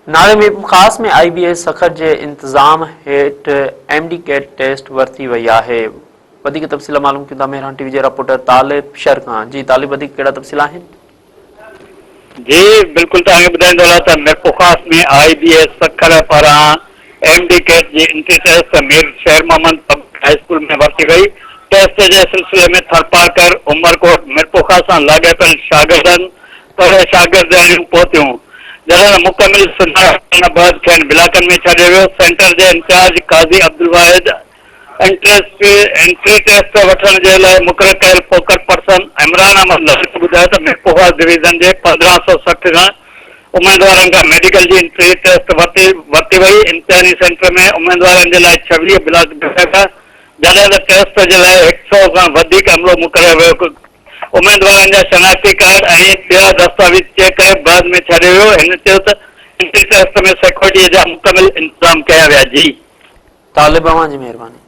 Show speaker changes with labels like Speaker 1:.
Speaker 1: नाले में खास में IBS सखर के इंतजाम हेठ MD कैट टेस्ट वरती वही है। वधिक तफ़सील मालूम किया मेहरान टीवी के रिपोर्टर तालिब शर खां। जी तालिब, वधिक कहिड़ा तफ़सील आहिनि?
Speaker 2: जी बिल्कुल तव्हांखे ॿुधाईंदो त मिरपुर ख़ास में IBS सखर पारां MD कैट जी एंट्री टेस्ट मीर शेर मोहम्मद हाई स्कूल में वरती वई। टेस्ट के सिलसिले में थरपारकर, उमरकोट, मिरपुर ख़ास सां लाॻापियल शागिर्दनि पर शागिर्दियूं पहुतियूं। जॾहिं मुकमिल सुञाणप थियण इलाक़नि में छॾियो वियो। सेंटर के इंचार्ज काज़ी अब्दुल वाहिद एंट्री टेस्ट वठण के लिए मुक़रर कयल फोकस पर्सन इमरान अहमद ने ॿुधायो त मिरपुर ख़ास डिवीज़न के 1560 उम्मीदवारों का मेडिकल की एंट्री टेस्ट वरती वही। इम्तिहानी सेंटर में उम्मीदवारों के लिए 26 ब्लॉक बैठक, जॾहिं त टेस्ट के लिए 100 खां वधीक अमलो मुक़रर वियो। उम्मीदवारों का शनाख्ती कार्ड और ॿिया दस्तावेज चेक करे बाद में छॾियो वियो। हिन चयो त एंट्री टेस्ट में सिक्योरिटी जा मुकमिल इंतजाम किया विया। जी
Speaker 1: तालिब, अवां जी मेहरबानी।